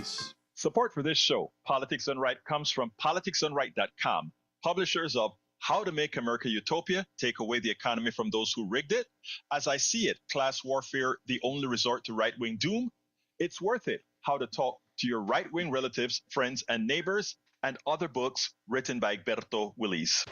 Willis. Support for this show, Politics Done Right, comes from politicsdoneright.com, publishers of How to Make America Utopia, Take Away the Economy from Those Who Rigged It, As I See It, Class Warfare, The Only Resort to Right-Wing Doom, It's Worth It, How to Talk to Your Right-Wing Relatives, Friends, and Neighbors, and other books written by Egberto Willis.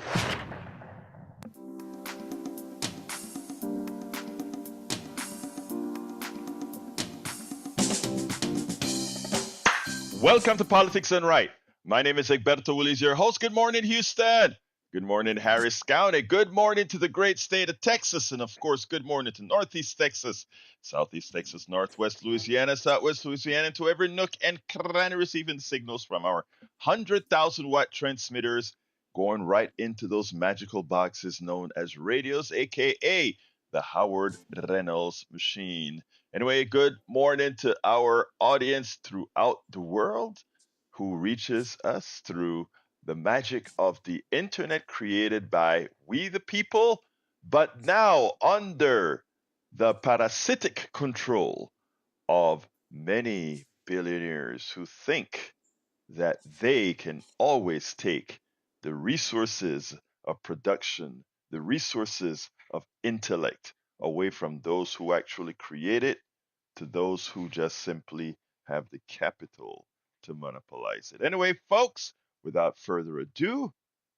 Welcome to Politics Done Right. My name is Egberto Willis, your host. Good morning, Houston. Good morning, Harris County. Good morning to the great state of Texas. And of course, good morning to Northeast Texas, Southeast Texas, Northwest Louisiana, Southwest Louisiana, and to every nook and cranny receiving signals from our 100,000 watt transmitters going right into those magical boxes known as radios, aka the Howard Reynolds machine. Anyway, good morning to our audience throughout the world who reaches us through the magic of the internet created by we the people, but now under the parasitic control of many billionaires who think that they can always take the resources of production, the resources of intellect away from those who actually create it to those who just simply have the capital to monopolize it. Anyway, folks, without further ado,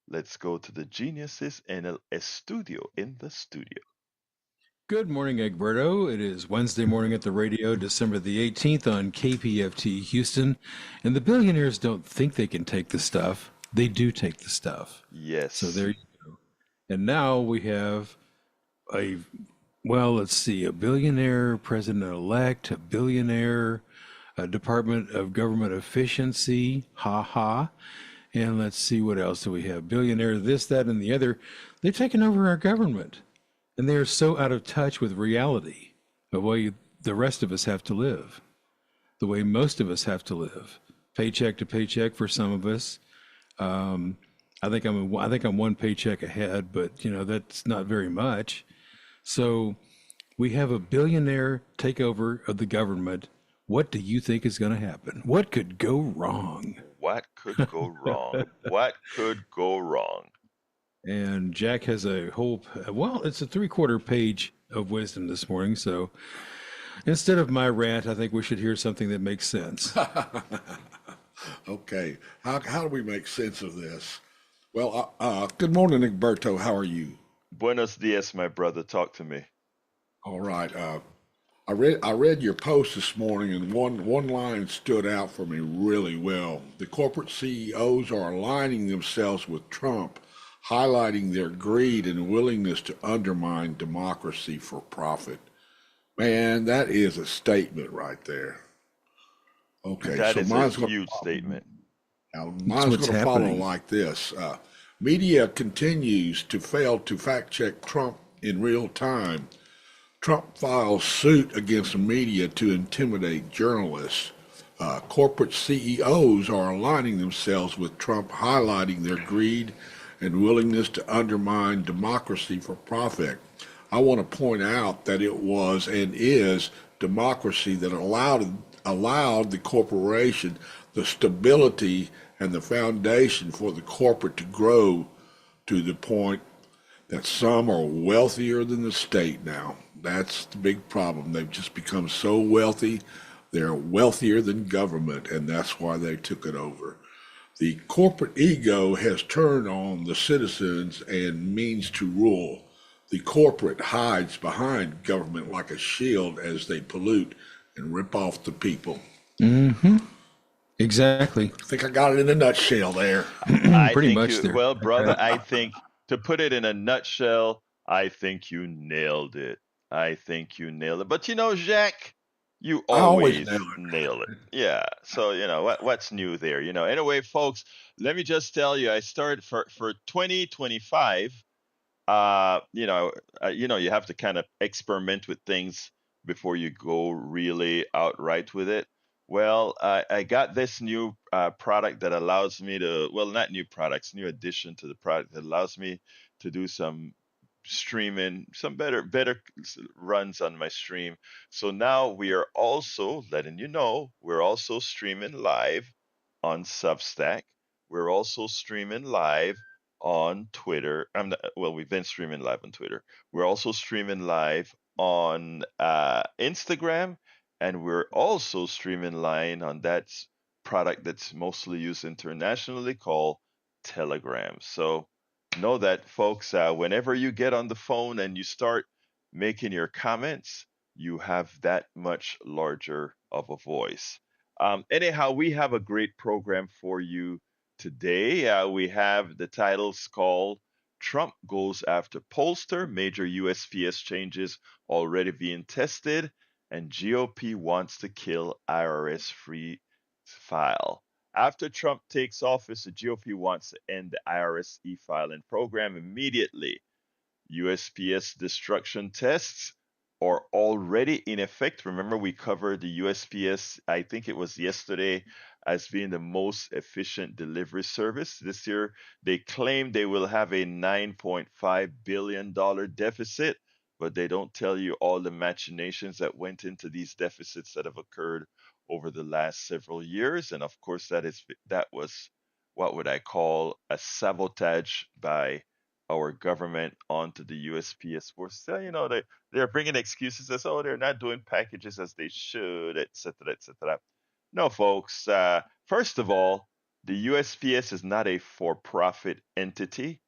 let's go to the geniuses in el estudio, in the studio. Good morning, Egberto. It is Wednesday morning at the radio, December the 18th on KPFT Houston. And the billionaires don't think they can take the stuff. They do take the stuff. Yes. So there you go. And now we have let's see, a billionaire president-elect, a billionaire Department of Government Efficiency, and let's see, what else do we have? Billionaire this, that, and the other. They've taken over our government, and they are so out of touch with reality, the way the rest of us have to live, the way most of us have to live, paycheck to paycheck for some of us. I think I'm one paycheck ahead, but that's not very much. So we have a billionaire takeover of the government. What do you think is going to happen? What could go wrong? What could go wrong? What could go wrong? And Jack has a whole, it's a 3/4 page of wisdom this morning. So instead of my rant, I think we should hear something that makes sense. Okay. How do we make sense of this? Well, good morning, Egberto. How are you? Buenos dias, my brother. Talk to me. All right. I read your post this morning, and one line stood out for me really well. The corporate CEOs are aligning themselves with Trump, highlighting their greed and willingness to undermine democracy for profit. Man, that is a statement right there. Okay, That so is mine's a going huge statement. to follow like this. Media continues to fail to fact check Trump in real time. Trump files suit against the media to intimidate journalists. Corporate CEOs are aligning themselves with Trump, highlighting their greed and willingness to undermine democracy for profit. I want to point out that it was and is democracy that allowed the corporation the stability and the foundation for the corporate to grow to the point that some are wealthier than the state now. That's the big problem. They've just become so wealthy. They're wealthier than government, and that's why they took it over. The corporate ego has turned on the citizens and means to rule. The corporate hides behind government like a shield as they pollute and rip off the people. Mm-hmm. Exactly. I think I got it in a nutshell there. Pretty much there. Well, brother, I think to put it in a nutshell, I think you nailed it. But Jacques, you always nail it. Yeah. So, what's new there? Anyway, folks, let me just tell you, I started for 2025. You have to kind of experiment with things before you go really outright with it. Well, I got this new product that allows me to, well, not new products, new addition to the product that allows me to do some streaming some better runs on my stream. So now we are also letting you know we're also streaming live on Substack. We're also streaming live on Twitter. Well, we've been streaming live on Twitter. We're also streaming live on Instagram, and we're also streaming live on that product that's mostly used internationally called Telegram. So know that, folks, whenever you get on the phone and you start making your comments, you have that much larger of a voice. Anyhow, we have a great program for you today. We have the titles called Trump Goes After Pollster, Major USPS Changes Already Being Tested, and GOP Wants to Kill IRS Free File. After Trump takes office, the GOP wants to end the IRS e filing program immediately. USPS destruction tests are already in effect. Remember, we covered the USPS, I think it was yesterday, as being the most efficient delivery service. This year, they claim they will have a $9.5 billion deficit, but they don't tell you all the machinations that went into these deficits that have occurred over the last several years. And of course, that was what would I call a sabotage by our government onto the USPS force. So, they're bringing excuses as, oh, they're not doing packages as they should, etc., etc. No, folks. First of all, the USPS is not a for-profit entity,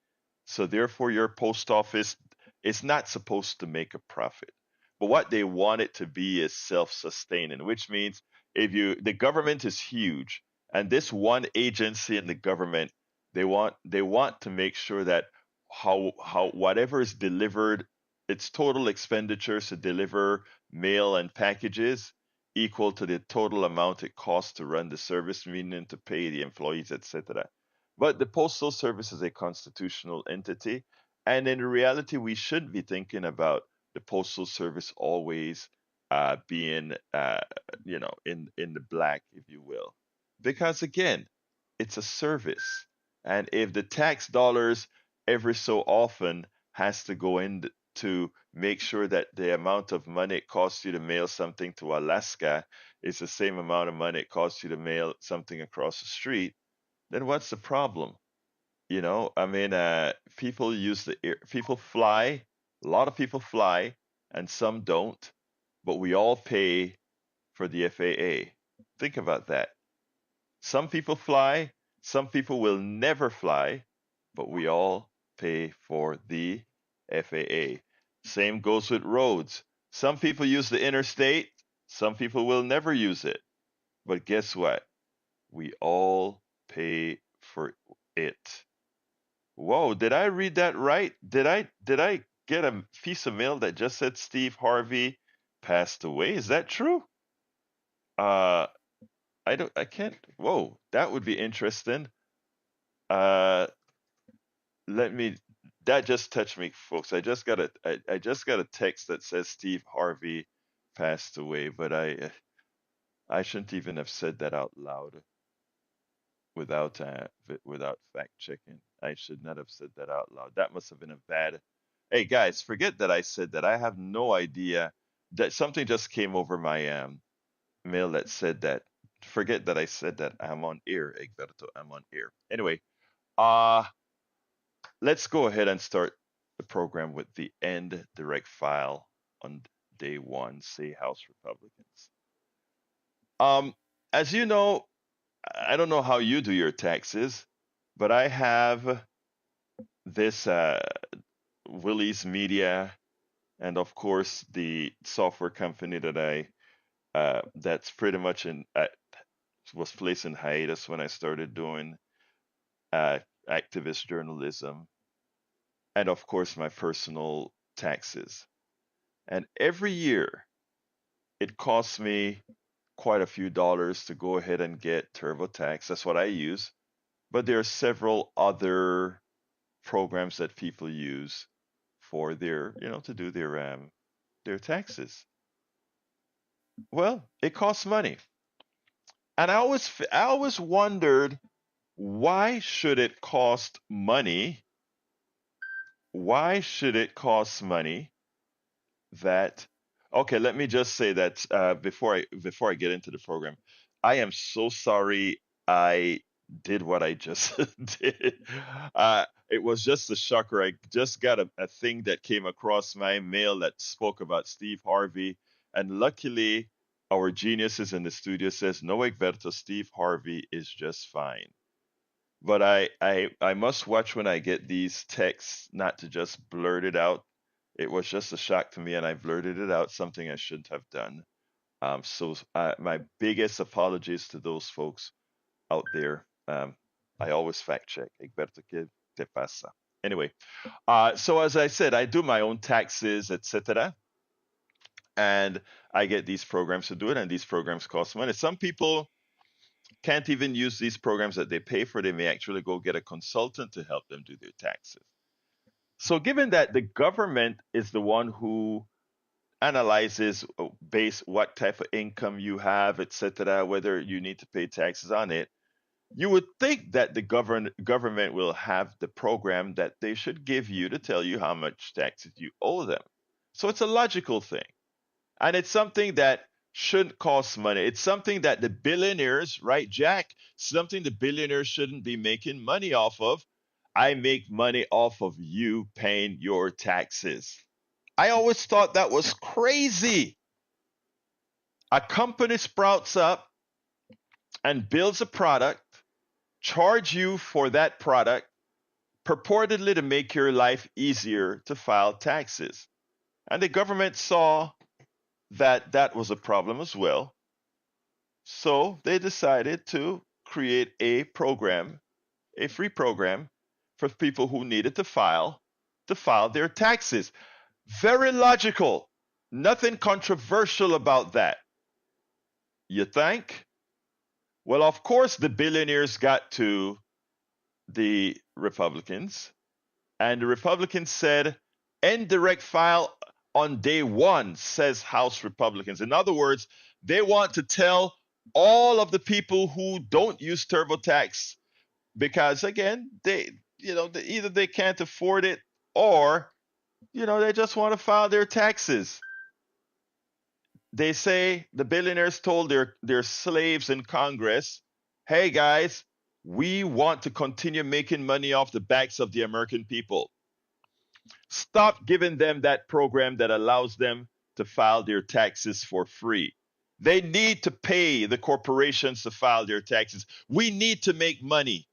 so therefore your post office is not supposed to make a profit. But what they want it to be is self-sustaining, which means the government is huge, and this one agency in the government, they want to make sure that how whatever is delivered, its total expenditures to deliver mail and packages equal to the total amount it costs to run the service, meaning to pay the employees, etc. But the Postal Service is a constitutional entity, and in reality, we should be thinking about the Postal Service always being, in the black, if you will, because again, it's a service, and if the tax dollars every so often has to go in to make sure that the amount of money it costs you to mail something to Alaska is the same amount of money it costs you to mail something across the street, then what's the problem? I mean, people fly, a lot of people fly, and some don't, but we all pay for the FAA. Think about that. Some people fly, some people will never fly, but we all pay for the FAA. Same goes with roads. Some people use the interstate, some people will never use it. But guess what? We all pay for it. Whoa, did I read that right? Did I get a piece of mail that just said Steve Harvey passed away? Is that true? Uh I can't. Whoa, that would be interesting. Uh let me that just touched me, folks. I just got a text that says Steve Harvey passed away, but I shouldn't even have said that out loud without fact checking. I should not have said that out loud. That must have been a bad. Hey guys, forget that I said that. I have no idea that something just came over my mail that said that. Forget that I said that. I'm on air, Egberto. I'm on air. Anyway, uh let's go ahead and start the program with the end direct file on day one. Say House Republicans. Um, as you know, I don't know how you do your taxes, but I have this Willie's Media, and of course the software company that that's pretty much was placed in hiatus when I started doing uh, activist journalism, and of course my personal taxes. And every year it costs me quite a few dollars to go ahead and get TurboTax. That's what I use. But there are several other programs that people use for to do their taxes. Well, it costs money. And I always wondered, why should it cost money why should it cost money that okay, let me just say that before I get into the program, I am so sorry I did what I just did. It was just a shocker. I just got a thing that came across my mail that spoke about Steve Harvey, and luckily our geniuses in the studio says no, Egberto, Steve Harvey is just fine. But I must watch when I get these texts not to just blurt it out. It was just a shock to me, and I blurted it out, something I shouldn't have done. My biggest apologies to those folks out there. I always fact check. Egberto, ¿qué te pasa? Anyway, so as I said, I do my own taxes, etc., and I get these programs to do it, and these programs cost money. Some people can't even use these programs that they pay for. They may actually go get a consultant to help them do their taxes. So, given that the government is the one who analyzes base what type of income you have, etc., whether you need to pay taxes on it, you would think that the government will have the program that they should give you to tell you how much taxes you owe them. So it's a logical thing. And it's something that shouldn't cost money. It's something that the billionaires, right, Jack? Something the billionaires shouldn't be making money off of. I make money off of you paying your taxes. I always thought that was crazy. A company sprouts up and builds a product, charge you for that product, purportedly to make your life easier to file taxes. And the government saw that that was a problem as well. So they decided to create a program, a free program for people who needed to file their taxes. Very logical. Nothing controversial about that. You think? Well, of course, the billionaires got to the Republicans, and the Republicans said, indirect file on day one, says House Republicans. In other words, they want to tell all of the people who don't use TurboTax because, again, either they can't afford it or they just want to file their taxes. They say the billionaires told their slaves in Congress, hey guys, we want to continue making money off the backs of the American people. Stop giving them that program that allows them to file their taxes for free. They need to pay the corporations to file their taxes. We need to make money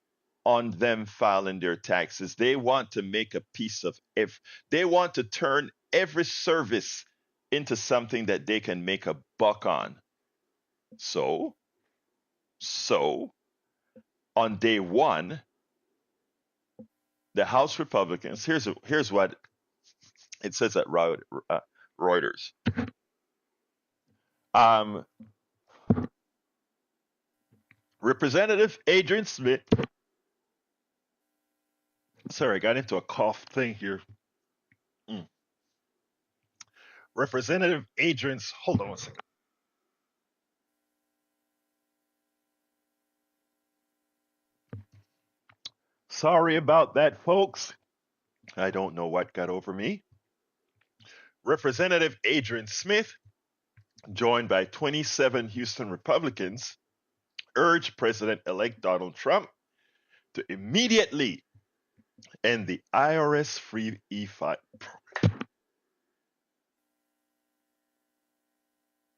on them filing their taxes. They want to make a piece of they want to turn every service into something that they can make a buck on. So on day one, the House Republicans, here's what it says at Reuters. Representative Adrian Smith. Sorry, I got into a cough thing here. Representative Adrian's. Hold on one second. Sorry about that, folks. I don't know what got over me. Representative Adrian Smith, joined by 27 Houston Republicans, urged President-elect Donald Trump to immediately end the IRS free e-file program.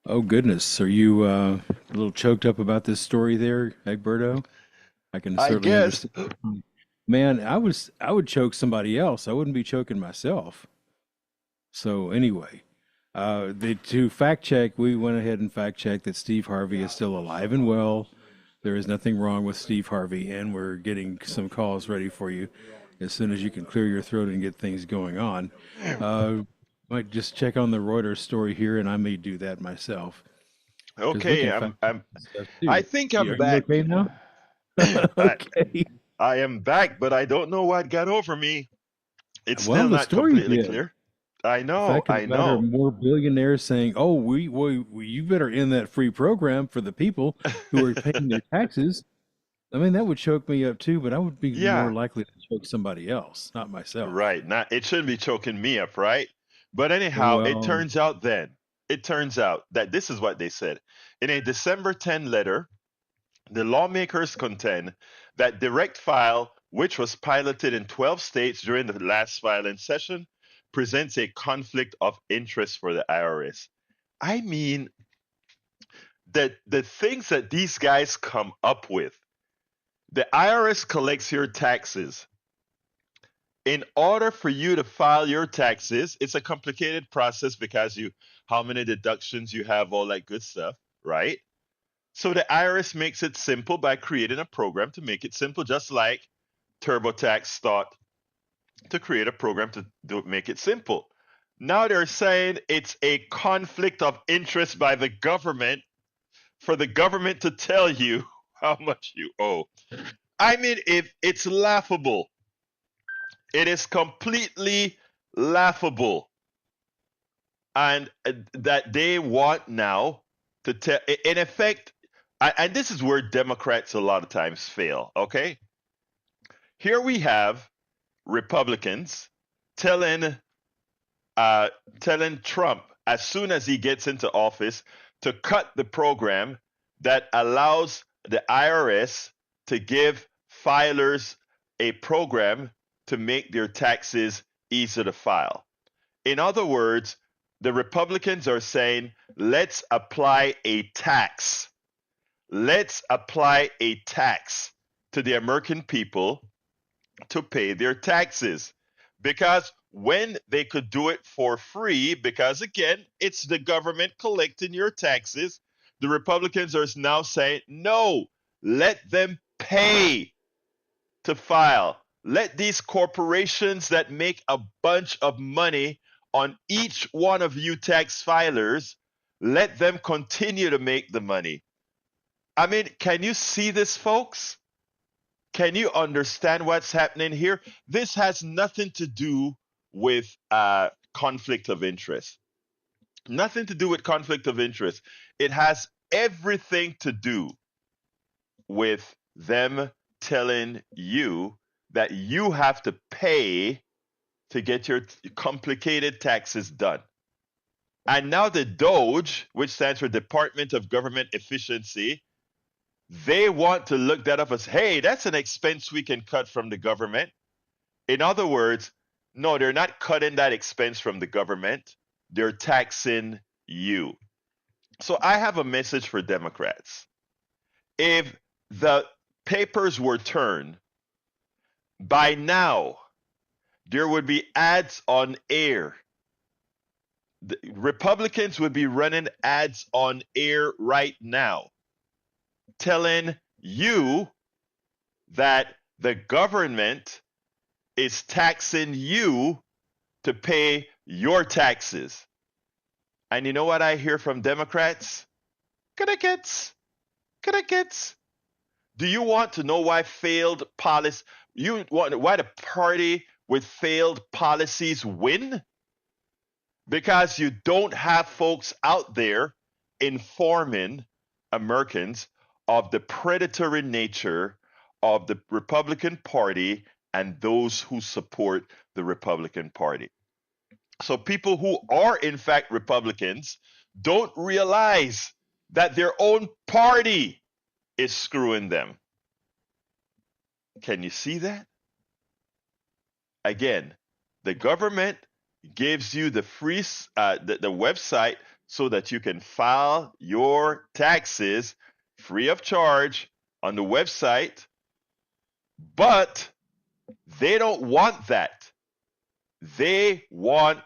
Oh goodness, are you a little choked up about this story there, Egberto? I can certainly understand. Man, I would choke somebody else. I wouldn't be choking myself. So anyway, to fact check, we went ahead and fact checked that Steve Harvey is still alive and well. There is nothing wrong with Steve Harvey, and we're getting some calls ready for you as soon as you can clear your throat and get things going on. Might just check on the Reuters story here, and I may do that myself. Okay, I think I'm back. Okay now? Okay. I am back, but I don't know what got over me. It's still not completely clear. I know. More billionaires saying, "Oh, you better end that free program for the people who are paying their taxes." I mean, that would choke me up too, but I would be more likely to choke somebody else, not myself. Right. Not it shouldn't be choking me up, right? But anyhow, Well, it turns out that this is what they said. In a December 10 letter, the lawmakers contend that direct file, which was piloted in 12 states during the last filing session, presents a conflict of interest for the IRS. I mean, the things that these guys come up with. The IRS collects your taxes. In order for you to file your taxes, it's a complicated process because you how many deductions you have, all that good stuff, right? So the IRS makes it simple by creating a program to make it simple, just like TurboTax thought to create a program to make it simple. Now they're saying it's a conflict of interest by the government for the government to tell you how much you owe. I mean, if it's laughable, it is completely laughable, and that they want now to tell, in effect, and this is where Democrats a lot of times fail. Okay, here we have Republicans telling telling Trump as soon as he gets into office to cut the program that allows the IRS to give filers a program to make their taxes easier to file. In other words, the Republicans are saying, let's apply a tax. Let's apply a tax to the American people to pay their taxes. Because when they could do it for free, because again, it's the government collecting your taxes, the Republicans are now saying, no, let them pay to file. Let these corporations that make a bunch of money on each one of you tax filers, let them continue to make the money. I mean, can you see this, folks? Can you understand what's happening here? This has nothing to do with conflict of interest. Nothing to do with conflict of interest. It has everything to do with them telling you that you have to pay to get your complicated taxes done. And now the DOGE, which stands for Department of Government Efficiency, they want to look that up as, hey, that's an expense we can cut from the government. In other words, no, they're not cutting that expense from the government. They're taxing you. So I have a message for Democrats. If the papers were turned, by now there would be ads on air. The Republicans would be running ads on air right now telling you that the government is taxing you to pay your taxes. And you know what I hear from Democrats? Crickets. Crickets. Do you want to know why failed policy? You want why the party with failed policies win? Because you don't have folks out there informing Americans of the predatory nature of the Republican Party and those who support the Republican Party. So people who are in fact Republicans don't realize that their own party is screwing them. Can you see that? Again, the government gives you the free the website so that you can file your taxes free of charge on the website, but they don't want that. They want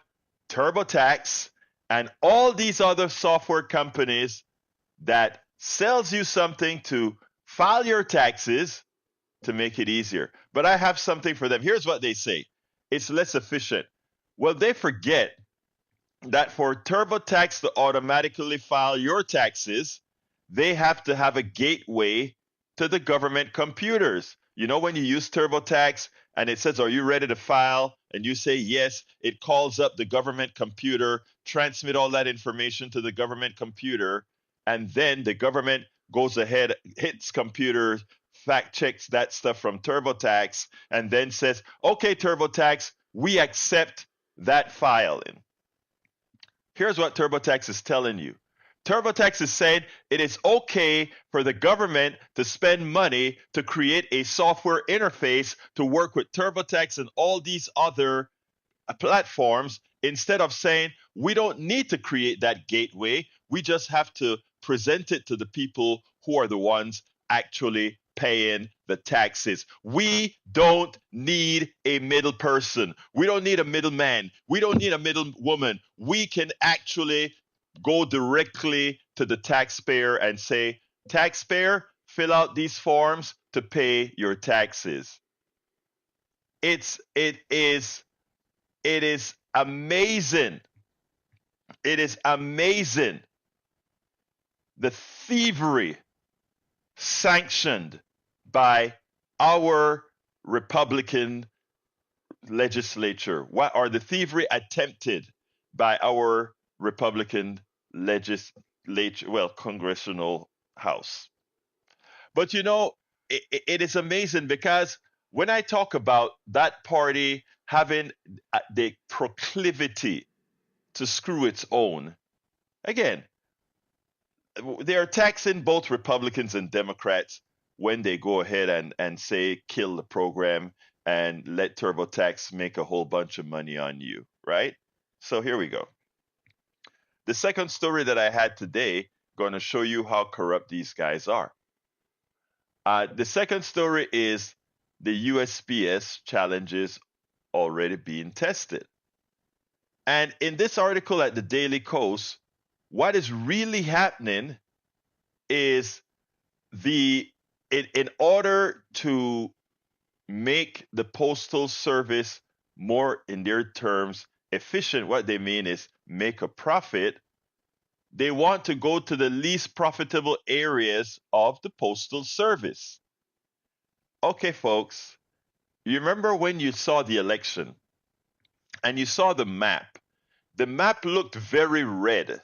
TurboTax and all these other software companies that sells you something to file your taxes to make it easier. But I have something for them. Here's what they say. It's less efficient. Well, they forget that for TurboTax to automatically file your taxes, they have to have a gateway to the government computers. You know, when you use TurboTax and it says, are you ready to file? And you say yes, it calls up the government computer, transmit all that information to the government computer, and then the government goes ahead, hits computer, fact checks that stuff from TurboTax and then says, okay, TurboTax, we accept that filing. Here's what TurboTax is telling you. TurboTax is saying it is okay for the government to spend money to create a software interface to work with TurboTax and all these other platforms, instead of saying we don't need to create that gateway. We just have to present it to the people who are the ones actually paying the taxes. We don't need a middle person. We don't need a middleman. We don't need a middle woman. We can actually go directly to the taxpayer and say, taxpayer, fill out these forms to pay your taxes. It is amazing. It is amazing the thievery sanctioned by our Republican legislature. What are the thievery attempted by our Republican legislature, well, congressional house? But you know, it is amazing because when I talk about that party having the proclivity to screw its own, again, they are taxing both Republicans and Democrats when they go ahead and say kill the program and let TurboTax make a whole bunch of money on you, right? So here we go. The second story that I had today going to show you how corrupt these guys are. The second story is the USPS challenges already being tested. And in this article at the Daily Kos, what is really happening is in order to make the postal service more, in their terms, efficient, what they mean is make a profit. They want to go to the least profitable areas of the postal service. Okay, folks, you remember when you saw the election and you saw the map? The map looked very red.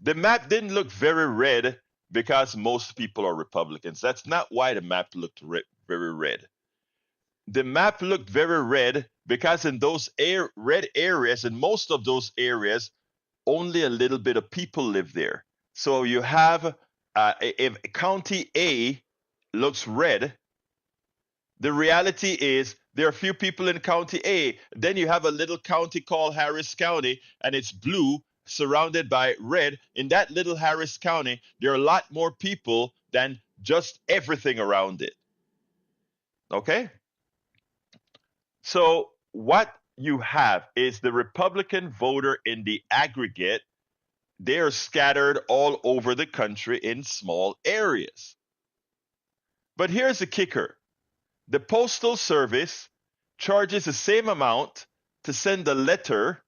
The map didn't look very red because most people are Republicans. That's not why the map looked very red. The map looked very red because in those red areas, in most of those areas, only a little bit of people live there. So you have, if County A looks red, the reality is there are few people in County A. Then you have a little county called Harris County, and it's blue, surrounded by red. In that little Harris County, there are a lot more people than just everything around it. Okay? So what you have is the Republican voter in the aggregate. They are scattered all over the country in small areas. But here's the kicker. The Postal Service charges the same amount to send a letter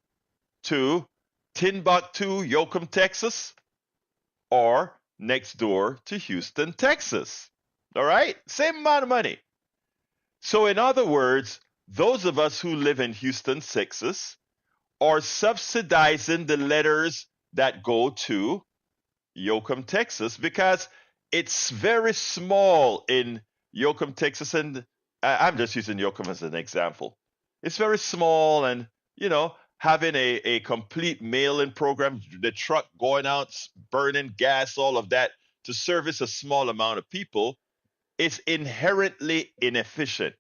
to Timbuktu, Yoakum, Texas, or next door to Houston, Texas. All right? Same amount of money. So in other words, those of us who live in Houston, Texas, are subsidizing the letters that go to Yoakum, Texas, because it's very small in Yoakum, Texas, and I'm just using Yoakum as an example. It's very small, and having a complete mail-in program, the truck going out, burning gas, all of that to service a small amount of people, is inherently inefficient.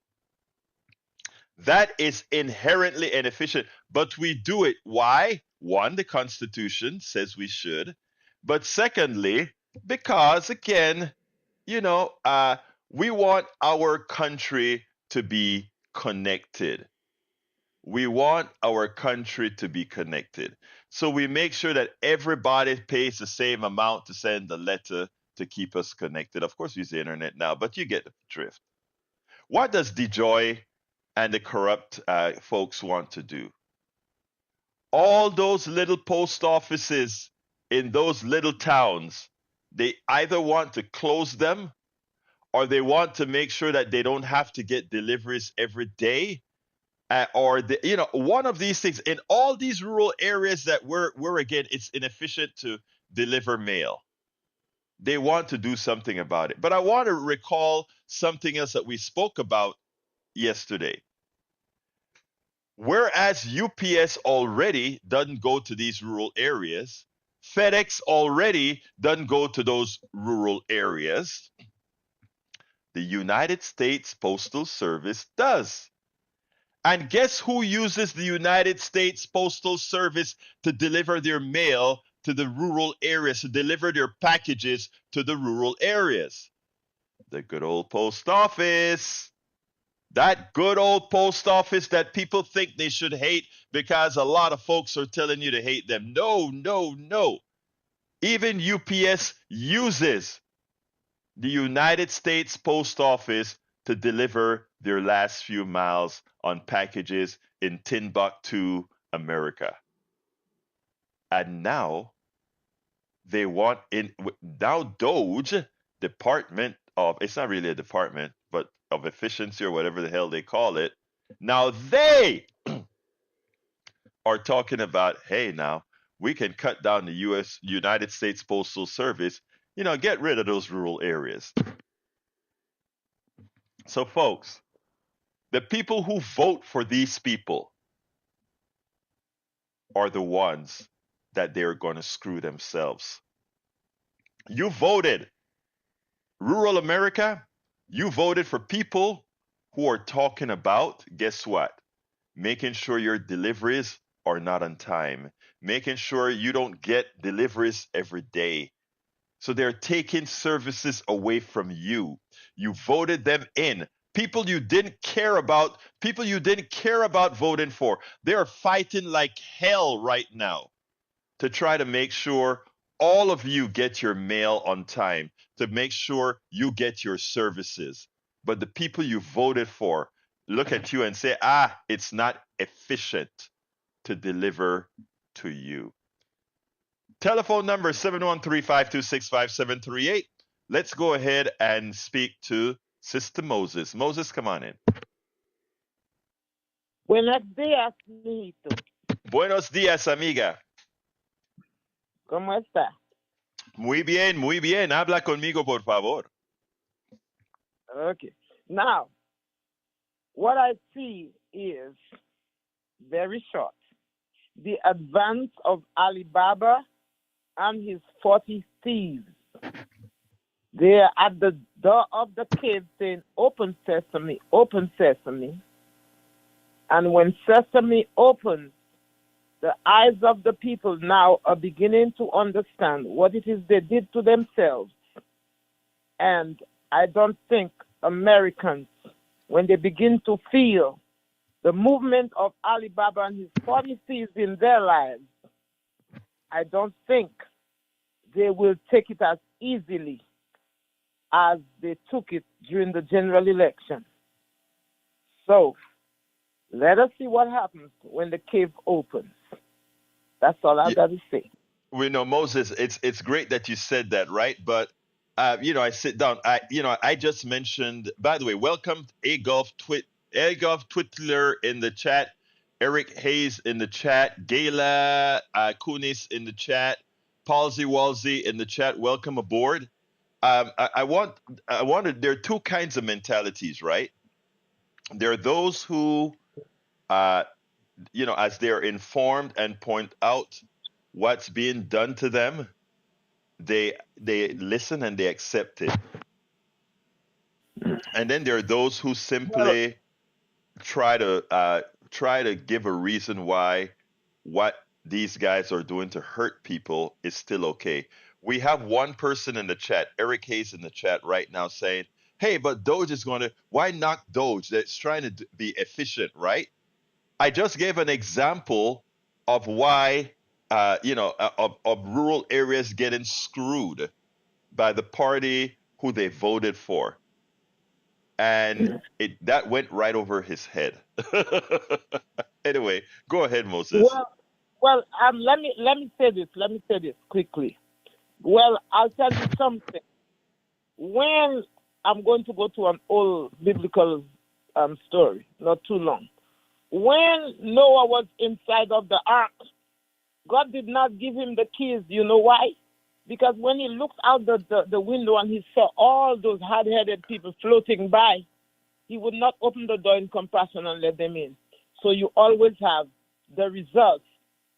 That is inherently inefficient, but we do it. Why? One, the Constitution says we should, but secondly, because again, we want our country to be connected. We want our country to be connected. So we make sure that everybody pays the same amount to send a letter to keep us connected. Of course, we use the internet now, but you get the drift. What does DeJoy and the corrupt folks want to do? All those little post offices in those little towns, they either want to close them or they want to make sure that they don't have to get deliveries every day. Or one of these things. In all these rural areas that we're again, it's inefficient to deliver mail. They want to do something about it. But I want to recall something else that we spoke about yesterday. Whereas UPS already doesn't go to these rural areas, FedEx already doesn't go to those rural areas, the United States Postal Service does. And guess who uses the United States Postal Service to deliver their mail to the rural areas, to deliver their packages to the rural areas? The good old post office. That good old post office that people think they should hate because a lot of folks are telling you to hate them. No, no, no. Even UPS uses the United States Post Office to deliver their last few miles on packages in Timbuktu, America. And now they want now DOGE, Department of, it's not really a department, but of efficiency or whatever the hell they call it. Now they are talking about, hey, now we can cut down the United States Postal Service, get rid of those rural areas. So, folks, the people who vote for these people are the ones that they're going to screw themselves. You voted rural America, you voted for people who are talking about, guess what? Making sure your deliveries are not on time, making sure you don't get deliveries every day. So they're taking services away from you. You voted them in. People you didn't care about, voting for. They're fighting like hell right now to try to make sure all of you get your mail on time, to make sure you get your services. But the people you voted for look at you and say, it's not efficient to deliver to you. Telephone number 713-526-5738. Let's go ahead and speak to Sister Moses. Moses, come on in. Buenos días, mijito. Buenos días, amiga. ¿Cómo está? Muy bien, muy bien. Habla conmigo, por favor. Okay. Now, what I see is very short. The advance of Alibaba and his 40 thieves. They are at the door of the cave saying, open sesame, open sesame. And when sesame opens, the eyes of the people now are beginning to understand what it is they did to themselves. And I don't think Americans, when they begin to feel the movement of Alibaba and his 40 thieves in their lives, I don't think they will take it as easily as they took it during the general election. So let us see what happens when the cave opens. That's all I've got to say. We know, Moses, it's great that you said that, right? But I sit down. I just mentioned. By the way, welcome Agolf Twittler in the chat, Eric Hayes in the chat, Gayla Kunis in the chat, Palsy Walsey in the chat. Welcome aboard. I wanted. There are two kinds of mentalities, right? There are those who, as they're informed and point out what's being done to them, they listen and they accept it. And then there are those who simply try to give a reason why what these guys are doing to hurt people is still okay. We have one person in the chat, Eric Hayes in the chat right now saying, hey, but Doge is why knock Doge? That's trying to be efficient, right? I just gave an example of why, of rural areas getting screwed by the party who they voted for. And that went right over his head. Anyway, go ahead, Moses. Well, let me say this. Let me say this quickly. Well, I'll tell you something. When I'm going to go to an old biblical story, not too long. When Noah was inside of the ark, God did not give him the keys. You know why? Because when he looked out the window and he saw all those hard-headed people floating by, he would not open the door in compassion and let them in. So you always have the results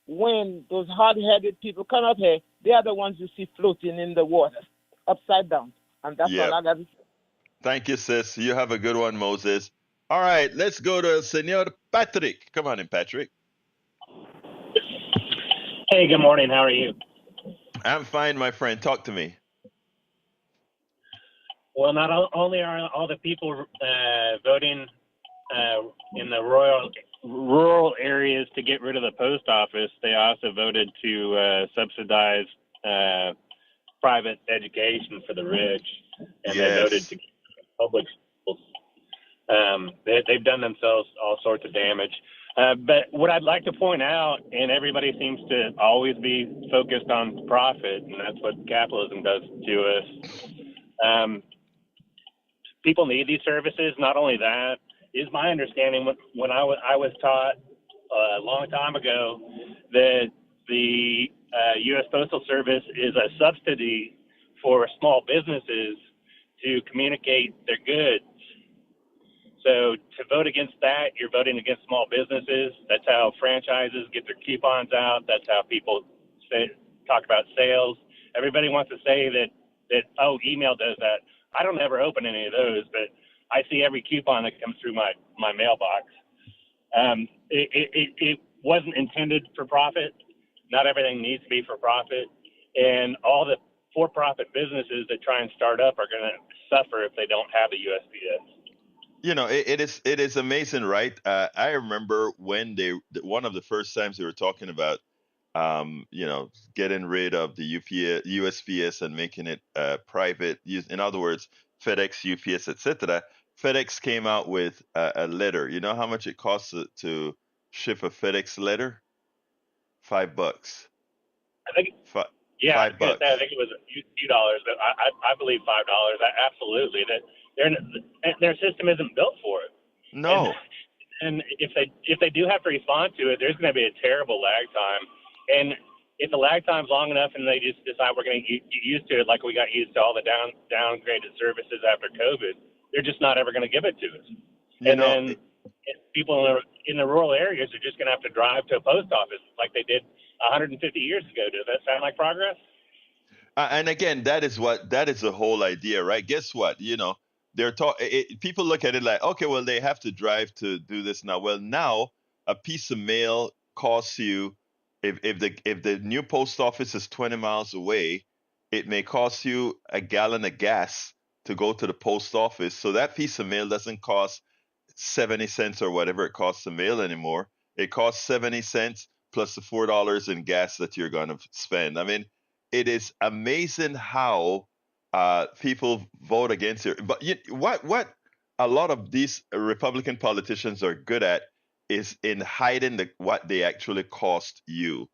when those hard-headed people come out here. They are the ones you see floating in the water, upside down. And that's all Yep. I got to say. Thank you, sis. You have a good one, Moses. All right, let's go to Senor Patrick. Come on in, Patrick. Hey, good morning. How are you? I'm fine, my friend. Talk to me. Well, not only are all the people voting in the rural areas to get rid of the post office, they also voted to subsidize private education for the rich, and they voted Yes. to keep public schools. They've done themselves all sorts of damage. But what I'd like to point out, and everybody seems to always be focused on profit, and that's what capitalism does to us. People need these services. Not only that, is my understanding when I was taught a long time ago that the U.S. Postal Service is a subsidy for small businesses to communicate their goods. So to vote against that, you're voting against small businesses. That's how franchises get their coupons out. That's how people talk about sales. Everybody wants to say that email does that. I don't ever open any of those, but I see every coupon that comes through my mailbox. It wasn't intended for profit. Not everything needs to be for profit. And all the for-profit businesses that try and start up are going to suffer if they don't have a USPS. You know, it is amazing, right? I remember when one of the first times they were talking about, getting rid of the USPS and making it private. In other words, FedEx, UPS, etc. FedEx came out with a letter. You know how much it costs to ship a FedEx letter? $5. I think, Fi- yeah, I was going to say, I $5. think it was a few dollars, but I believe $5. Absolutely, that their system isn't built for it. And No. and if they do have to respond to it, there's going to be a terrible lag time. And if the lag time's long enough and they just decide we're going to get used to it, like we got used to all the downgraded services after COVID, they're just not ever going to give it to us. You And know, then people in the rural areas are just going to have to drive to a post office like they did 150 years ago. Does that sound like progress? and again, that is the whole idea, right? Guess what? People look at it like, okay, well, they have to drive to do this now. Well, now a piece of mail costs you, if the new post office is 20 miles away, it may cost you a gallon of gas to go to the post office. So that piece of mail doesn't cost 70 cents or whatever it costs to mail anymore. It costs 70 cents plus the $4 in gas that you're going to spend. I mean, it is amazing how people vote against it. But what a lot of these Republican politicians are good at is in hiding what they actually cost you.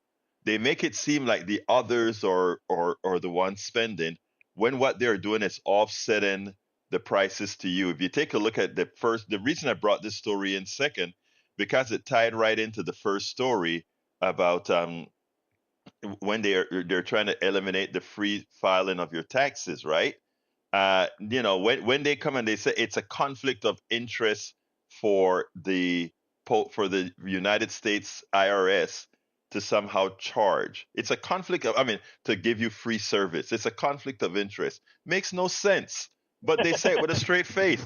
They make it seem like the others are the ones spending when what they're doing is offsetting the prices to you. If you take a look at the reason I brought this story in second, because it tied right into the first story about when they're trying to eliminate the free filing of your taxes, right? When they come and they say it's a conflict of interest for the United States IRS to somehow charge. It's a conflict of, I mean, to give you free service. It's a conflict of interest. Makes no sense. But they say it with a straight face.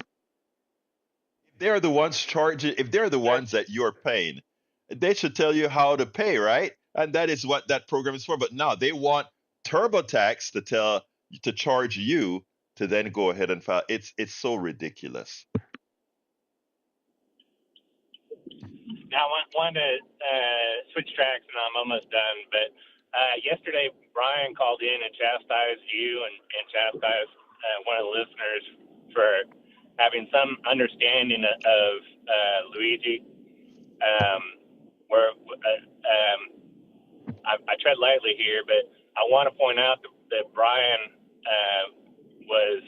If they're the ones charging, if they're the ones that you're paying, they should tell you how to pay, right? And that is what that program is for. But now they want TurboTax to charge you to then go ahead and file. It's so ridiculous. Now, I wanted to switch tracks, and I'm almost done. But yesterday, Brian called in and chastised you and chastised one of the listeners for having some understanding of Luigi. I tread lightly here, but I want to point out that Brian was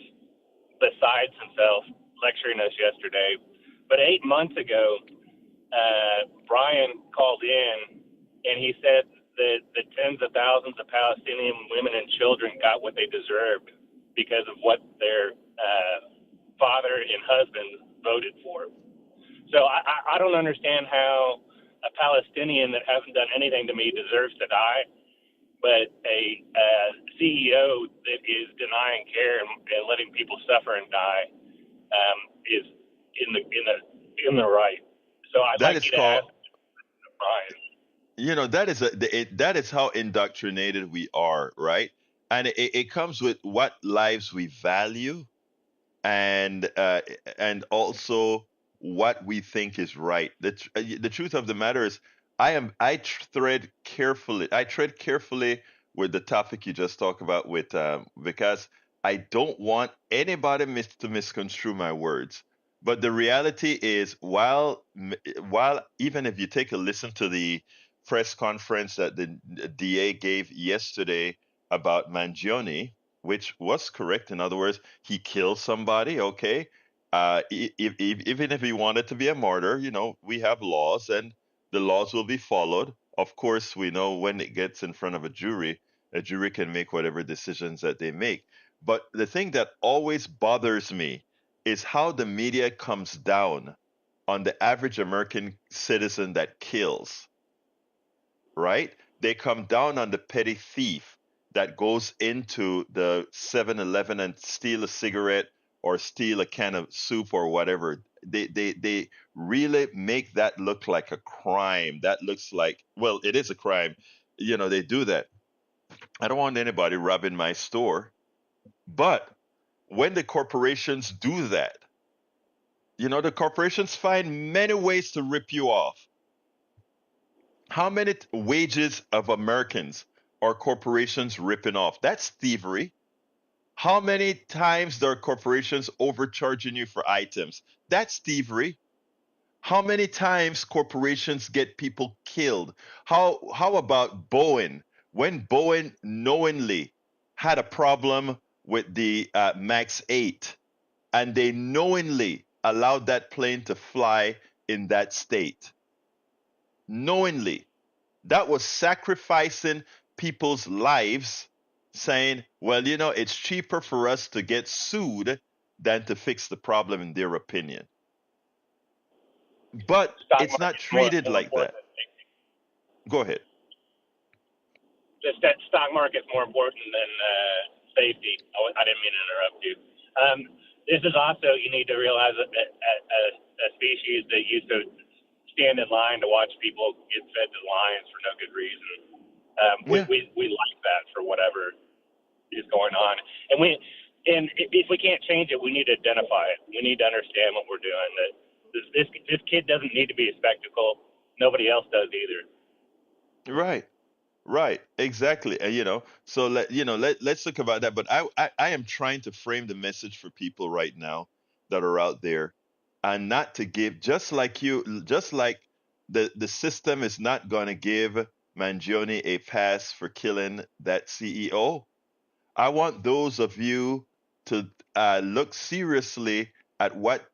besides himself lecturing us yesterday. But 8 months ago, Brian called in and he said the tens of thousands of Palestinian women and children got what they deserved because of what their father and husband voted for. So I don't understand how a Palestinian that hasn't done anything to me deserves to die, but a CEO that is denying care and letting people suffer and die is in the right. So I'd That like is you to called, ask Brian. that is how indoctrinated we are, right? And it comes with what lives we value, and also what we think is right. The truth of the matter is, I tread carefully with the topic you just talked about with because I don't want anybody to misconstrue my words. But the reality is, while even if you take a listen to the press conference that the DA gave yesterday about Mangione, which was correct. In other words, he killed somebody. Okay, even if he wanted to be a martyr, we have laws, and the laws will be followed. Of course, we know when it gets in front of a jury can make whatever decisions that they make. But the thing that always bothers me is how the media comes down on the average American citizen that kills, right? They come down on the petty thief that goes into the 7-Eleven and steal a cigarette or steal a can of soup or whatever. They really make that look like a crime. That looks like, well, it is a crime. They do that. I don't want anybody robbing my store. But when the corporations do that, the corporations find many ways to rip you off. How many wages of Americans are corporations ripping off? That's thievery. How many times are corporations overcharging you for items? That's thievery. How many times corporations get people killed? How about Boeing? When Boeing knowingly had a problem with the Max 8, and they knowingly allowed that plane to fly in that state, knowingly, that was sacrificing people's lives, saying, well, it's cheaper for us to get sued than to fix the problem, in their opinion. But Stock it's not market's more treated like that. important than safety. Go ahead. Just that stock market's more important than safety. I didn't mean to interrupt you. This is also, you need to realize that a species that used to stand in line to watch people get fed to lions for no good reason. Yeah. We like that for whatever is going on, and if we can't change it, we need to identify it. We need to understand what we're doing. That this kid doesn't need to be a spectacle. Nobody else does either. Right. Right, exactly. So let's talk about that. But I am trying to frame the message for people right now that are out there, and not to give, just like the system is not going to give Mangione a pass for killing that CEO. I want those of you to look seriously at what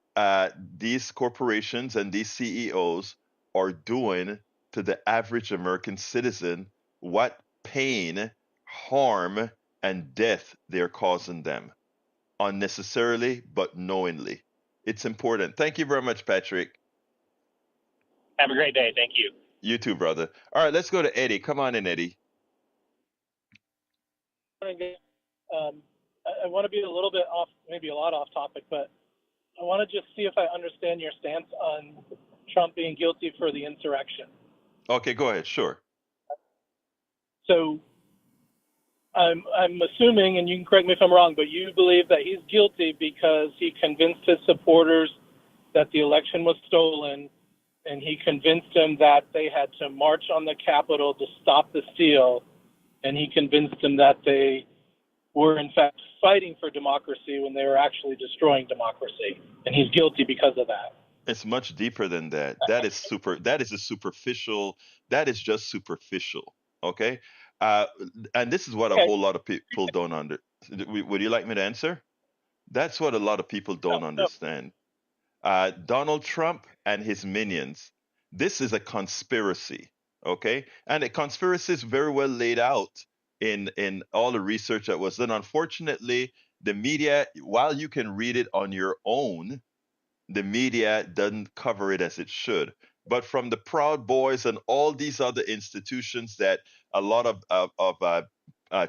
these corporations and these CEOs are doing to the average American citizen, what pain, harm, and death they're causing them unnecessarily but knowingly. It's important. Thank you very much, Patrick. Have a great day. Thank you. You too, brother. All right, let's go to Eddie. Come on in, Eddie. I want to be a little bit off, maybe a lot off topic, but I want to just see if I understand your stance on Trump being guilty for the insurrection. Okay, go ahead. Sure. So I'm assuming, and you can correct me if I'm wrong, but you believe that he's guilty because he convinced his supporters that the election was stolen, and he convinced them that they had to march on the Capitol to stop the steal, and he convinced them that they were in fact fighting for democracy when they were actually destroying democracy, and he's guilty because of that. It's much deeper than that. That is a superficial. That is just superficial. Okay. Uh, and this is what a Okay. whole lot of people don't Would you like me to answer? That's what a lot of people don't No. understand. Donald Trump and his minions. This is a conspiracy. Okay, and the conspiracy is very well laid out in all the research that was done. Unfortunately, the media, while you can read it on your own, the media doesn't cover it as it should. But from the Proud Boys and all these other institutions that a lot of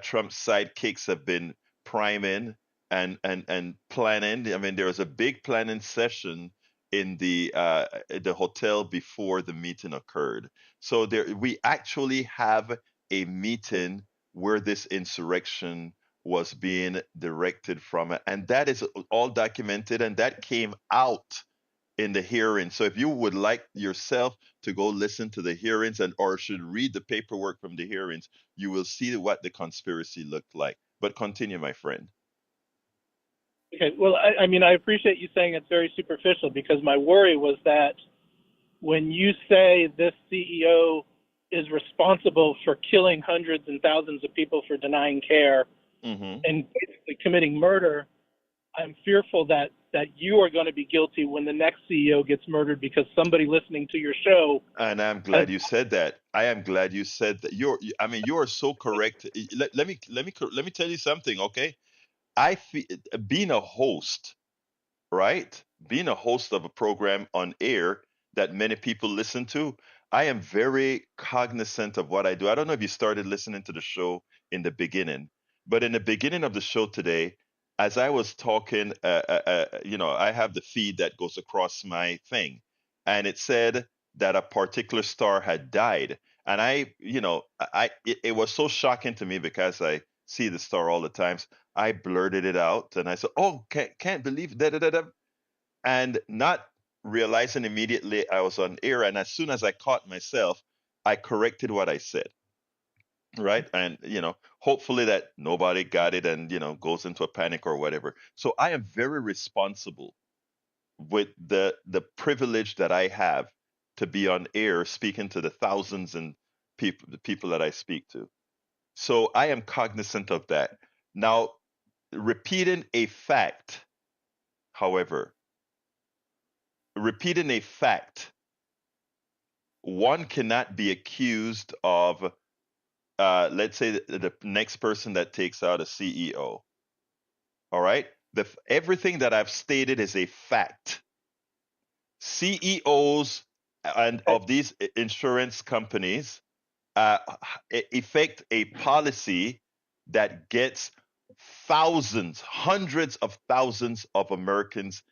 Trump's sidekicks have been priming and planning. I mean, there was a big planning session in the hotel before the meeting occurred. So there, we actually have a meeting where this insurrection was being directed from it. And that is all documented and that came out in the hearing. So if you would like yourself to go listen to the hearings and or should read the paperwork from the hearings, you will see what the conspiracy looked like. But continue, my friend. Okay, well, I mean, I appreciate you saying it's very superficial, because my worry was that when you say this CEO is responsible for killing hundreds and thousands of people for denying care Mm-hmm. and basically committing murder, I'm fearful that you are going to be guilty when the next CEO gets murdered because somebody listening to your show. And I'm glad you said that. I am glad you said that. I mean, you are so correct. Let me tell you something, okay? I feel being a host, right? Being a host of a program on air that many people listen to, I am very cognizant of what I do. I don't know if you started listening to the show in the beginning, but in the beginning of the show today, as I was talking, I have the feed that goes across my thing, and it said that a particular star had died. And it was so shocking to me because I see the star all the times. I blurted it out and I said, "Oh, can't believe da da da da," and not realizing immediately I was on air. And as soon as I caught myself, I corrected what I said, right? And hopefully that nobody got it and goes into a panic or whatever. So I am very responsible with the privilege that I have to be on air speaking to the thousands and the people that I speak to. So I am cognizant of that. Now, repeating a fact, however, repeating a fact, one cannot be accused of, let's say, the next person that takes out a CEO. All right? Everything that I've stated is a fact. CEOs and of these insurance companies uh, effect a policy that gets thousands, hundreds of thousands of Americans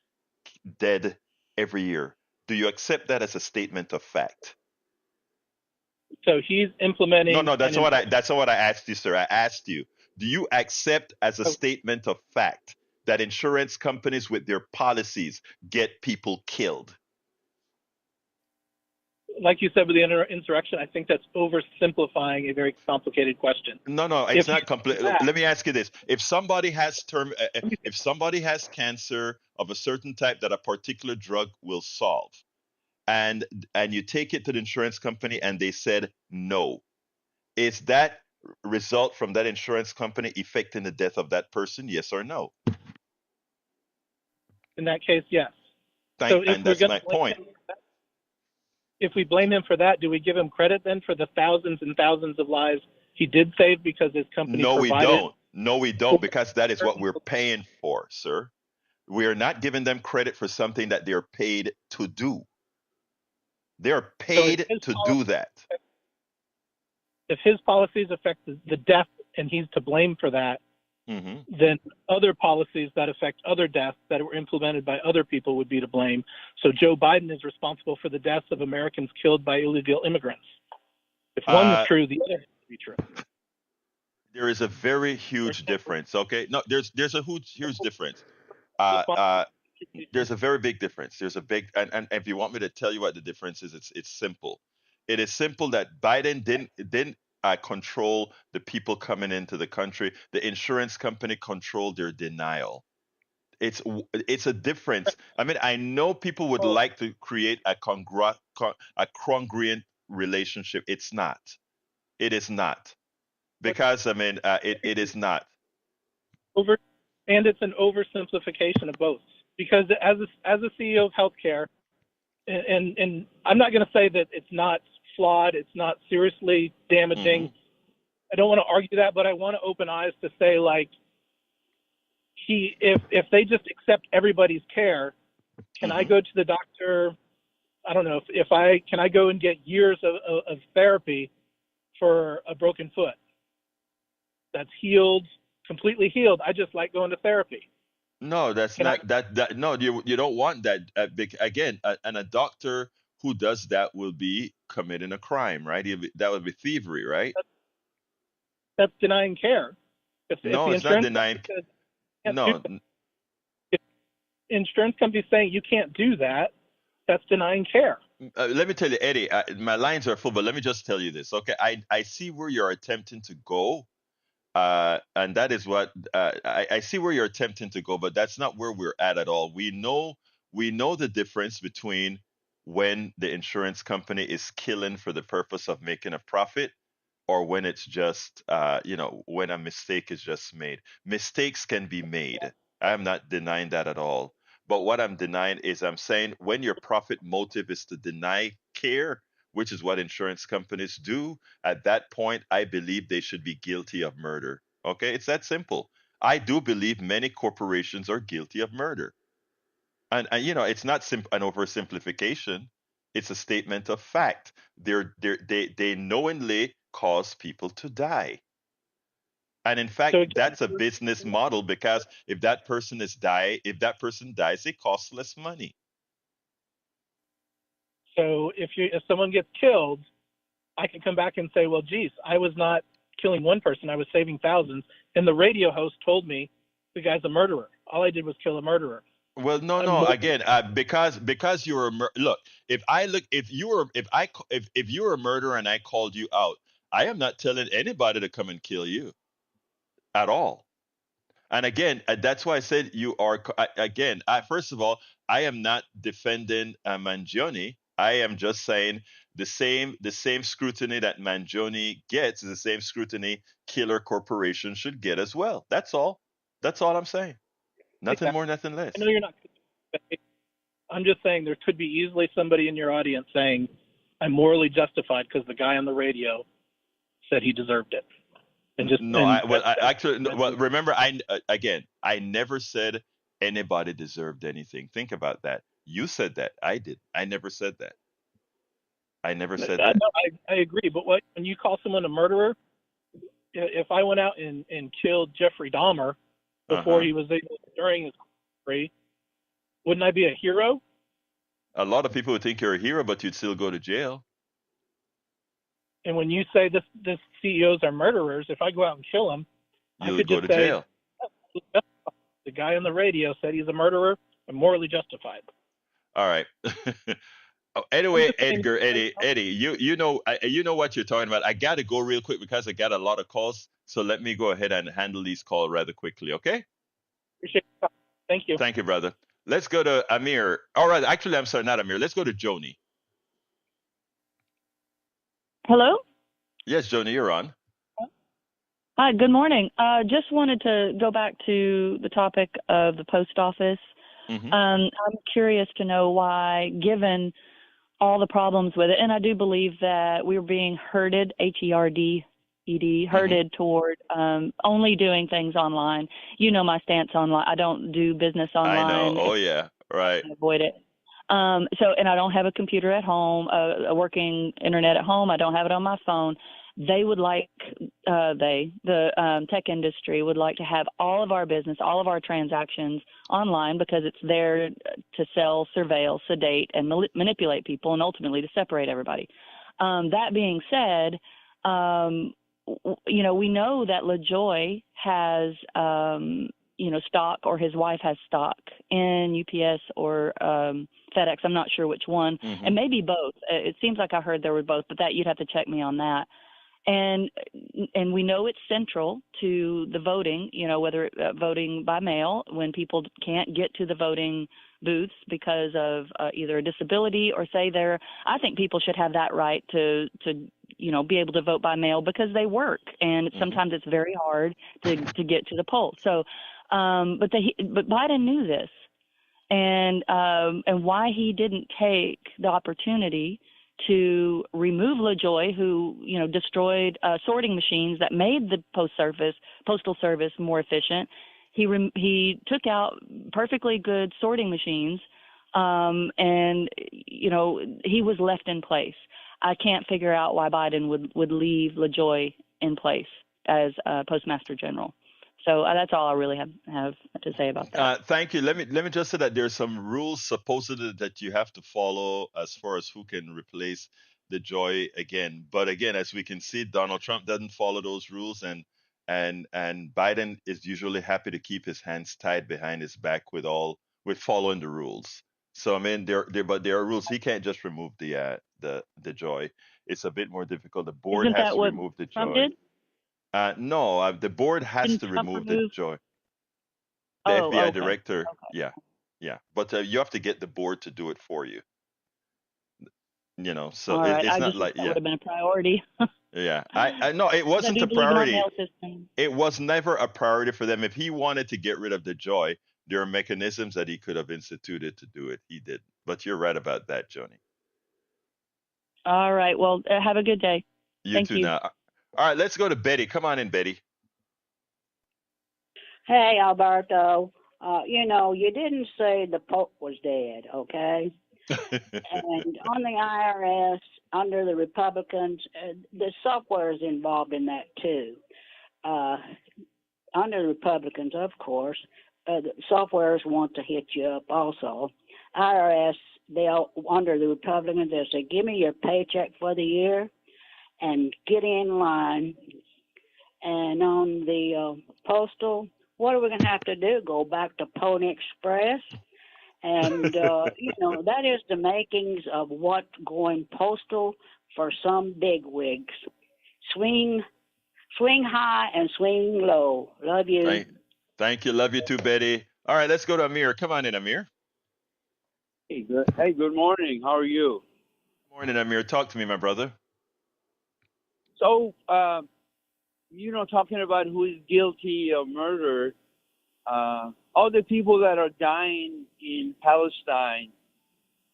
dead every year. Do you accept that as a statement of fact? So he's No, implementing no, that's not what I asked you, sir. I asked you, do you accept as a statement of fact that insurance companies with their policies get people killed? like you said with the insurrection, I think that's oversimplifying a very complicated question. No, no, it's not complete. Let me ask you this: if somebody has cancer of a certain type that a particular drug will solve, and you take it to the insurance company and they said no, is that result from that insurance company affecting the death of that person? Yes or no? In that case, yes. So if And we're that's going my to blame point. him, if we blame him for that, do we give him credit then for the thousands and thousands of lives he did save because his company No, we provided? don't. No, we don't, because that is what we're paying for, sir. We are not giving them credit for something that they're paid to do. They're paid to do that. If his policies affect the death and he's to blame for that, Hmm. then other policies that affect other deaths that were implemented by other people would be to blame. So Joe Biden is responsible for the deaths of Americans killed by illegal immigrants. If one is true, the other has to be true. There is a very huge difference. Okay, no, there's a huge difference. Uh, uh, there's a very big difference. There's a big, and if you want me to tell you what the difference is, it's simple. It is simple that Biden didn't control the people coming into the country. The insurance company controlled their denial. It's a difference. I mean, I know people would like to create a congruent relationship. It's not. It is not, because I mean, it is not. And it's an oversimplification of both. Because as a CEO of healthcare, and I'm not going to say that it's not flawed. It's not seriously damaging. Mm-hmm. I don't want to argue that, but I want to open eyes to say, like, if they just accept everybody's care, can I Mm-hmm. go to the doctor? I don't know if can I go and get years of therapy for a broken foot that's healed, completely healed. I just like going to therapy. No, that's Can I? not that. No, you don't want that. Again, and a doctor who does that will be committing a crime, right? That would be thievery, right? That's denying care. If No, the it's not insurance company denying. says you can't do No, that, if insurance company saying you can't do that, that's denying care. let me tell you, Eddie. My lines are full, but let me just tell you this, okay? I see where you're attempting to go, and that is what I see where you're attempting to go, but that's not where we're at all. We know the difference between when the insurance company is killing for the purpose of making a profit, or when it's just when a mistake is just made. Mistakes can be made. I'm not denying that at all. But what I'm denying is I'm saying when your profit motive is to deny care, which is what insurance companies do, at that point, I believe they should be guilty of murder. Okay, it's that simple. I do believe many corporations are guilty of murder. And it's not an oversimplification. It's a statement of fact. They knowingly cause people to die. And in So fact, again, that's a business model because if that person dies, it costs less money. so if someone gets killed, I can come back and say, well, geez, I was not killing one person, I was saving thousands, and the radio host told me the guy's a murderer. All I did was kill a murderer. Well, no, I'm no. more Again, because you're look. If you were a murderer and I called you out, I am not telling anybody to come and kill you at all. And again, that's why I said you are. Again, first of all, I am not defending Mangione. I am just saying the same scrutiny that Mangione gets is the same scrutiny Killer Corporation should get as well. That's all. That's all I'm saying. Nothing I more, nothing know less. you're not. I'm just saying there could be easily somebody in your audience saying, I'm morally justified because the guy on the radio said he deserved it. And just No, and I actually, no, that's well, remember, again, I never said anybody deserved anything. Think about that. You said that. I did. I never said that. I never said that. no, I agree. But when you call someone a murderer, if I went out and killed Jeffrey Dahmer before Uh-huh. he was able during his free, wouldn't I be a hero? A lot of people would think you're a hero, but you'd still go to jail. And when you say this CEOs are murderers, if I go out and kill them, I You'll could go just to say jail. the guy on the radio said he's a murderer. I'm morally justified. All right. Oh, I'm anyway, just saying. Eddie, you know what you're talking about. I gotta go real quick because I got a lot of calls. So let me go ahead and handle these calls rather quickly, okay? Appreciate it. Thank you. Thank you, brother. Let's go to Amir. All right, actually, I'm sorry, not Amir. Let's go to Joni. Hello? Yes, Joni, you're on. Hi, good morning. Just wanted to go back to the topic of the post office. Hmm. I'm curious to know why, given all the problems with it, and I do believe that we're being herded, HERDED, Hmm. herded toward only doing things online. You know my stance online. I don't do business I know. online. Oh yeah. Right. Avoid it. And I don't have a computer at home, a working internet at home. I don't have it on my phone. They would like, the tech industry would like to have all of our business, all of our transactions online because it's there to sell, surveil, sedate, and manipulate people and ultimately to separate everybody. That being said, we know that LaJoy has, stock, or his wife has stock in UPS or FedEx. I'm not sure which one, Hmm. and maybe both. It seems like I heard there were both, but that you'd have to check me on that. And we know it's central to the voting, whether voting by mail when people can't get to the voting booths because of either a disability or say I think people should have that right to be able to vote by mail because they work, and Hmm. sometimes it's very hard to get to the poll. So, but Biden knew this, and why he didn't take the opportunity to remove LaJoy, who destroyed sorting machines that made the postal service more efficient. He took out perfectly good sorting machines, and he was left in place. I can't figure out why Biden would leave LaJoy in place as Postmaster General. So that's all I really have to say about that. Thank you. Let me just say that there's some rules supposedly that you have to follow as far as who can replace the Joy again. But again, as we can see, Donald Trump doesn't follow those rules, and Biden is usually happy to keep his hands tied behind his back with following the rules. So I mean, there are rules. He can't just remove the Joy. It's a bit more difficult. The board Isn't has that to what remove the Trump Joy. did? No, the board has Didn't to Trump remove the remove? Joy. The Oh, FBI okay. director, yeah, yeah, but you have to get the board to do it for you. So All right. it's I not just like, wish that yeah, would have been a priority. yeah. I no, it Because I wasn't do a believe in our priority. mail system. It was never a priority for them. If he wanted to get rid of the Joy, there are mechanisms that he could have instituted to do it. He did, but you're right about that, Joni. All right. Well, have a good day. You Thank too you. now. All right, let's go to Betty. Come on in, Betty. Hey, Alberto. You didn't say the Pope was dead, okay? And on the IRS, under the Republicans, the software is involved in that too. Under the Republicans, of course, the softwares want to hit you up also. IRS, under the Republicans, they'll say, give me your paycheck for the year and get in line. And on the postal, what are we going to have to do? Go back to Pony Express? And, that is the makings of what going postal for some bigwigs. Swing high and swing low. Love you. Thank you. Love you too, Betty. All right, let's go to Amir. Come on in, Amir. Hey, good morning. How are you? Morning, Amir. Talk to me, my brother. So, talking about who is guilty of murder, all the people that are dying in Palestine,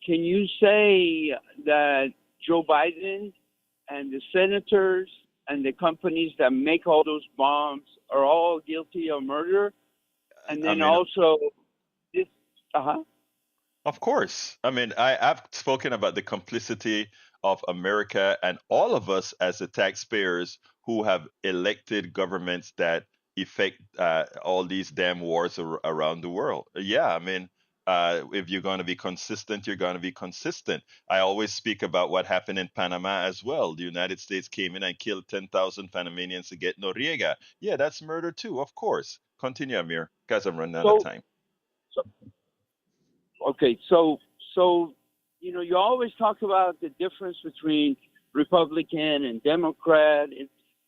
can you say that Joe Biden and the senators and the companies that make all those bombs are all guilty of murder? And then also this, Of course. I mean, I've spoken about the complicity of America and all of us as the taxpayers who have elected governments that effect all these damn wars around the world. Yeah, I mean, if you're going to be consistent, you're going to be consistent. I always speak about what happened in Panama as well. The United States came in and killed 10,000 Panamanians to get Noriega. Yeah, that's murder too, of course. Continue, Amir, because I'm running out of time. Okay, so you always talk about the difference between Republican and Democrat.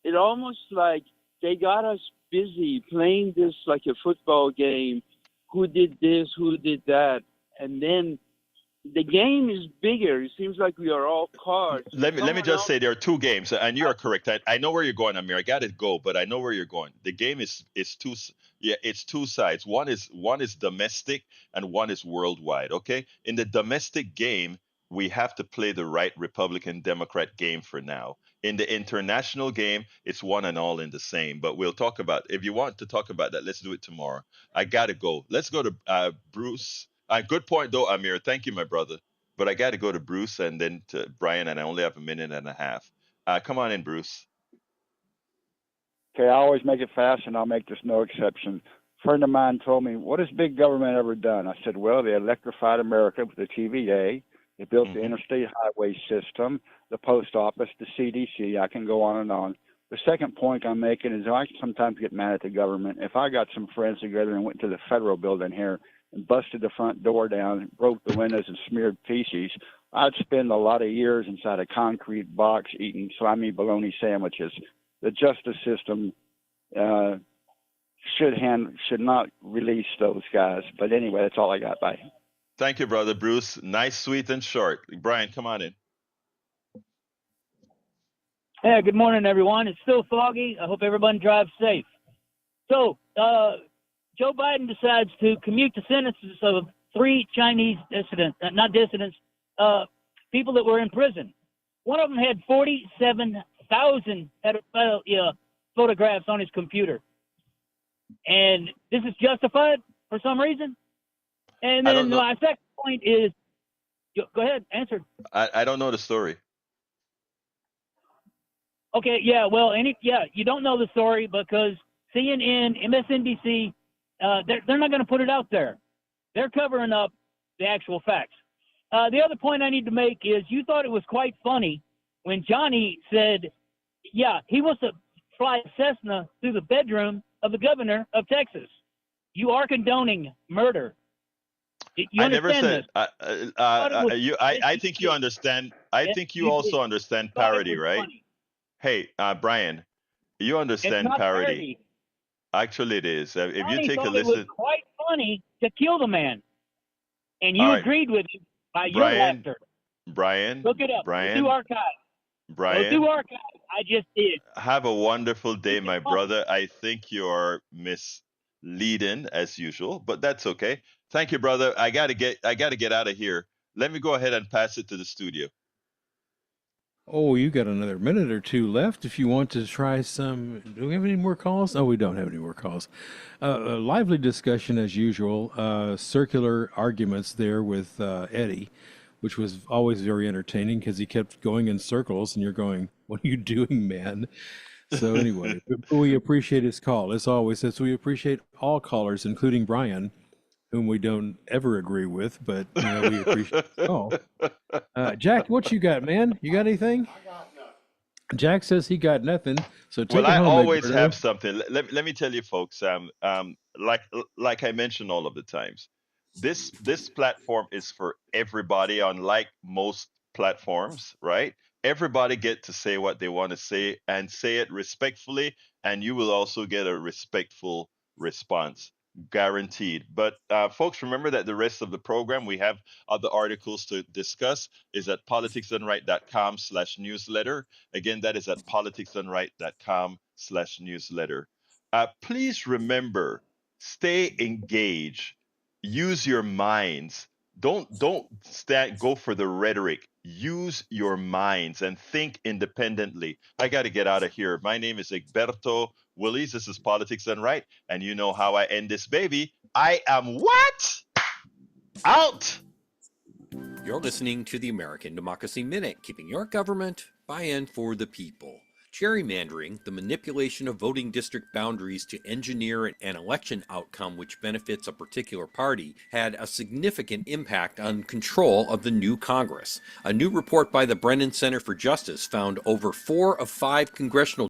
It almost like they got us busy playing this like a football game. Who did this? Who did that? And then the game is bigger. It seems like we are all cards. Let me just say there are two games, and you are correct. I know where you're going, Amir. I got it go, but I know where you're going. The game is two. Yeah, it's two sides. One is domestic, and one is worldwide. Okay, in the domestic game, we have to play the right Republican Democrat game for now. In the international game, it's one and all in the same. But we'll talk about, if you want to talk about that, let's do it tomorrow. I gotta go. Let's go to Bruce. Good point though, Amir. Thank you, my brother. But I got to go to Bruce and then to Brian, and I only have a minute and a half. Come on in, Bruce. Okay, I always make it fast, and I'll make this no exception. A friend of mine told me, what has big government ever done? I said, well, they electrified America with the TVA. They built the interstate highway system, the post office, the CDC. I can go on and on. The second point I'm making is I sometimes get mad at the government. If I got some friends together and went to the federal building here and busted the front door down, broke the windows and smeared feces, I'd spend a lot of years inside a concrete box eating slimy bologna sandwiches. The justice system should not release those guys. But anyway, that's all I got. Bye. Thank you, brother Bruce. Nice, sweet, and short. Brian, come on in. Hey, good morning, everyone. It's still foggy. I hope everyone drives safe. So, Joe Biden decides to commute the sentences of 3 Chinese dissidents, people that were in prison. One of them had 47,000 pedophilia photographs on his computer. And this is justified for some reason. And I don't then know. my second point is, go ahead, answer. I don't know the story. Okay, yeah, well, you don't know the story because CNN, MSNBC, they're not going to put it out there. They're covering up the actual facts. The other point I need to make is you thought it was quite funny when Johnny said, yeah, he wants to fly a Cessna through the bedroom of the governor of Texas. You are condoning murder. You I never said. this? I think you understand. I think you also understand parody, right? Funny. Hey, Brian, you It's understand not parody. parody. Actually, it is. If you Johnny take a thought it was listen, quite funny to kill the man, and you all right, agreed with him by your Brian, laughter. Brian, Look it up. Go Brian, through archives. Go Brian. through archives. I just did. Have a wonderful day, my It's funny. brother. I think you are misleading as usual, but that's okay. Thank you, brother. I gotta get out of here. Let me go ahead and pass it to the studio. Oh, you got another minute or two left if you want to try some. Do we have any more calls? Oh, we don't have any more calls. A lively discussion as usual. Circular arguments there with Eddie, which was always very entertaining because he kept going in circles, and you're going, "What are you doing, man?" So anyway, we appreciate his call. As always, as we appreciate all callers, including Brian, whom we don't ever agree with, but we appreciate his call. Jack, what you got, man? You got anything? Jack says he got nothing. So take Well, it I home, always Egberto. have something. Let me tell you, folks. Like I mentioned all of the times, this platform is for everybody. Unlike most platforms, right? Everybody get to say what they want to say and say it respectfully, and you will also get a respectful response, guaranteed. But folks, remember that the rest of the program we have other articles to discuss is at politicsdoneright.com/newsletter. Again, that is at politicsdoneright.com/newsletter. Please remember, stay engaged, use your minds. Don't go for the rhetoric. Use your minds and think independently. I got to get out of here. My name is Egberto Willies. This is Politics Done Right, and you know how I end this baby. I am what? Out. You're listening to the American Democracy Minute, keeping your government by and for the people. Gerrymandering, the manipulation of voting district boundaries to engineer an election outcome which benefits a particular party, had a significant impact on control of the new Congress. A new report by the Brennan Center for Justice found over 4 of 5 congressional